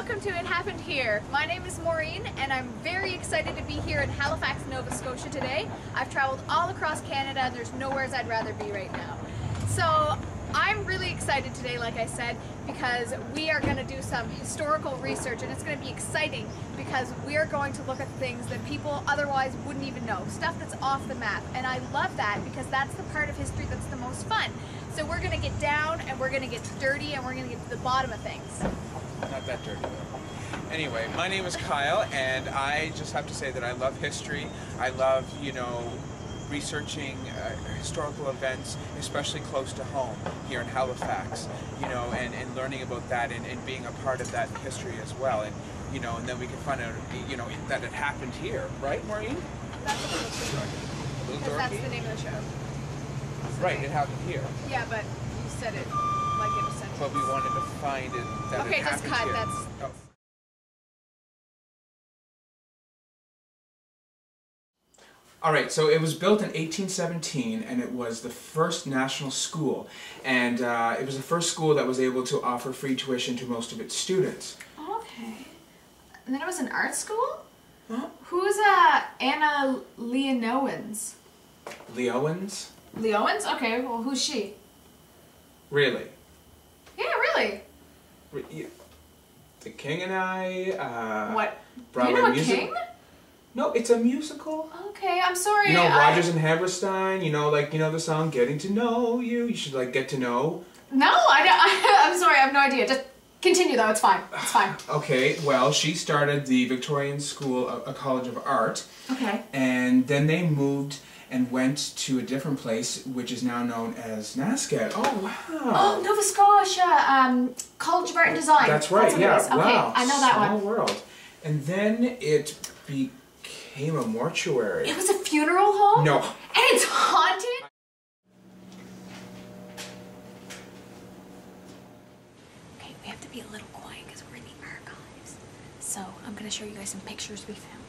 welcome to It Happened Here. My name is Maureen and I'm very excited to be here in Halifax, Nova Scotia today. I've traveled all across Canada and there's nowhere I'd rather be right now. So I'm really excited today, like I said, because we are going to do some historical research, and it's going to be exciting because we are going to look at things that people otherwise wouldn't even know, stuff that's off the map, and I love that because that's the part of history that's the most fun. So we're going to get down and we're going to get dirty and we're going to get to the bottom of things. Not that dirty though. Anyway, my name is Kyle and I just have to say that I love history. I love, researching historical events, especially close to home here in Halifax, and learning about that and being a part of that history as well. And, and then we can find out, that it happened here, right, Maureen? That's a little too dorky. Because that's the name of the show. Right, it happened here. Yeah, but you said it like in a sentence. But we wanted to find it that it happened here. Okay, just cut. Oh. All right, so it was built in 1817, and it was the first national school, and it was the first school that was able to offer free tuition to most of its students. Okay. And then it was an art school? Huh? Who's Anna Leonowens? Leowens? Leowens? Okay, well, who's she? Really? Yeah, really. Yeah. The King and I, What? Broadway you know a music. king? No, it's a musical. Okay, I'm sorry. Rodgers and Hammerstein, the song Getting to Know You. You should, get to know. No, I'm sorry, I have no idea. Just continue, though. It's fine. It's fine. Okay, well, she started the Victorian School, a College of Art. Okay. And then they moved and went to a different place, which is now known as NASCAD. Oh, wow. Oh, Nova Scotia, College of Art and Design. That's right, That's yeah. Okay, wow. I know that Small one. world. And then it became a mortuary. It was a funeral home? No. And it's haunted? Okay, we have to be a little quiet because we're in the archives. So I'm going to show you guys some pictures we found.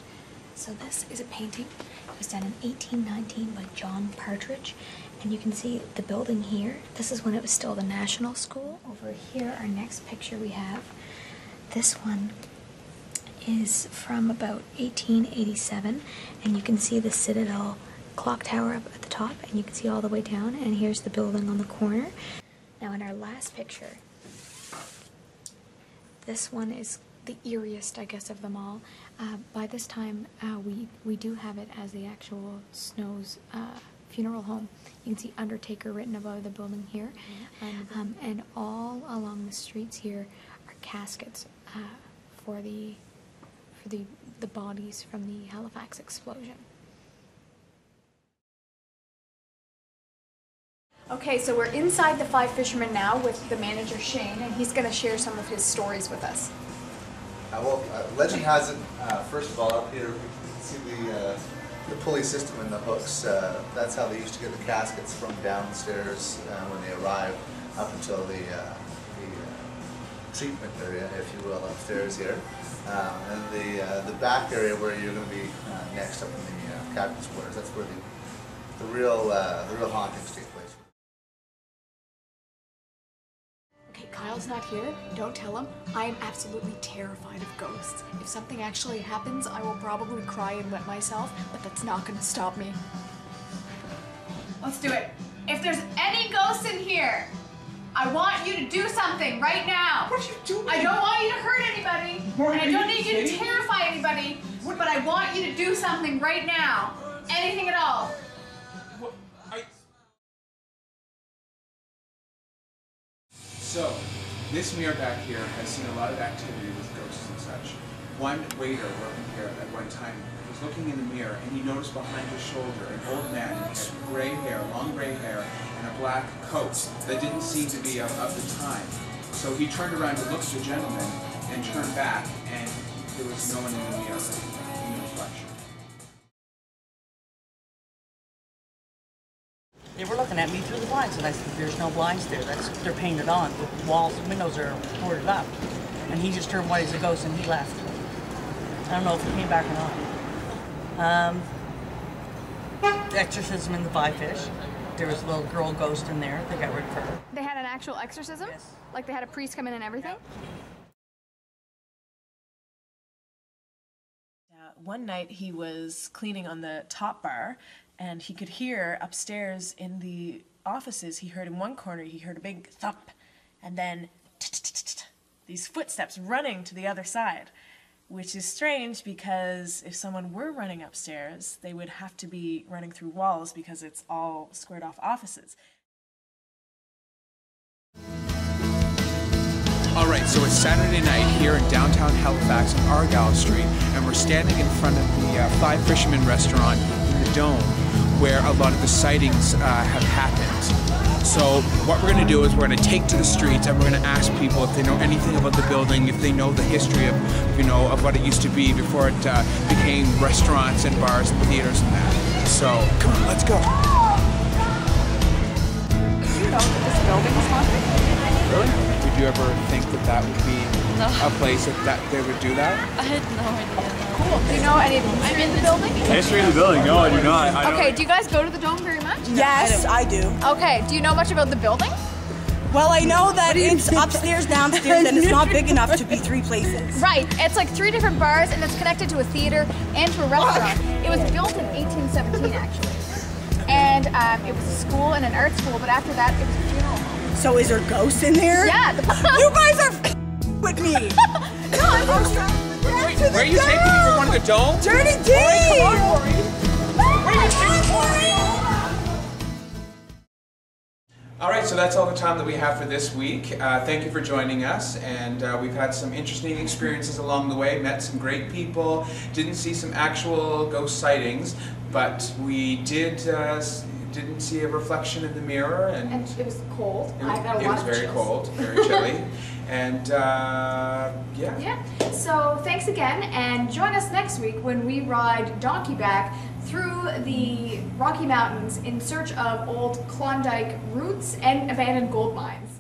So this is a painting. It was done in 1819 by John Partridge. And you can see the building here. This is when it was still the National School. Over here, our next picture we have. This one is from about 1887. And you can see the Citadel clock tower up at the top. And you can see all the way down. And here's the building on the corner. Now in our last picture, this one is the eeriest, I guess, of them all. By this time, we do have it as the actual Snow's funeral home. You can see Undertaker written above the building here, and all along the streets here are caskets for the bodies from the Halifax explosion. Okay, so we're inside the Five Fishermen now with the manager Shane, and he's going to share some of his stories with us. Legend has it, first of all, up here, you can see the pulley system and the hooks. That's how they used to get the caskets from downstairs when they arrived up until the treatment area, if you will, upstairs here. And the back area where you're going to be next up in the captain's quarters, that's where the real hauntings take place. Kyle's not here. Don't tell him. I am absolutely terrified of ghosts. If something actually happens, I will probably cry and wet myself, but that's not going to stop me. Let's do it. If there's any ghosts in here, I want you to do something right now. What are you doing? I don't want you to hurt anybody, and I don't need you to terrify anybody, but I want you to do something right now. Anything at all. So, this mirror back here has seen a lot of activity with ghosts and such. One waiter working here at one time was looking in the mirror and he noticed behind his shoulder an old man who had gray hair, long gray hair, and a black coat that didn't seem to be of the time. So he turned around to look at the gentleman and turned back, and there was no one in the mirror, in the reflection. They were looking at me through the blinds, and I said, there's no blinds there. They're painted on. The walls and windows are boarded up. And he just turned white as a ghost, and he left. I don't know if he came back or not. Exorcism in the Five Fish. There was a little girl ghost in there. They got rid of her. They had an actual exorcism? Yes. Like they had a priest come in and everything? one night he was cleaning on the top bar, and he could hear upstairs in the offices, he heard in one corner, he heard a big thump, and then these footsteps running to the other side, which is strange because if someone were running upstairs, they would have to be running through walls because it's all squared off offices. Alright, so it's Saturday night here in downtown Halifax on Argyle Street, and we're standing in front of the Five Fishermen restaurant in the Dome, where a lot of the sightings have happened. So what we're going to do is we're going to take to the streets and we're going to ask people if they know anything about the building, if they know the history of, of what it used to be before it became restaurants and bars and theaters and that. So come on, let's go. Do you know that this building is haunted? Really? Would you ever think that that would be a place that they would do that? I had no idea. Cool. Do you know any of the history of the building? History of the building? No, I do not. Okay, do you guys go to the Dome very much? Yes, I do. Okay, do you know much about the building? Well, I know that it's upstairs, downstairs, and it's not big enough to be 3 places. Right, it's like 3 different bars, and it's connected to a theater and to a restaurant. It was built in 1817, actually. And it was a school and an art school, but after that, it was a funeral home. So is there ghosts in there? Yeah. You guys are with me. No, I'm Where are you taking me for one of the Dome? Dirty D! Come on, Maureen. Where are you taking me? Alright, so that's all the time that we have for this week. Thank you for joining us, and we've had some interesting experiences along the way, met some great people, didn't see some actual ghost sightings, but we didn't see a reflection in the mirror, and it was cold. It was very cold, very chilly, and yeah. Yeah. So thanks again, and join us next week when we ride donkey back through the Rocky Mountains in search of old Klondike roots and abandoned gold mines.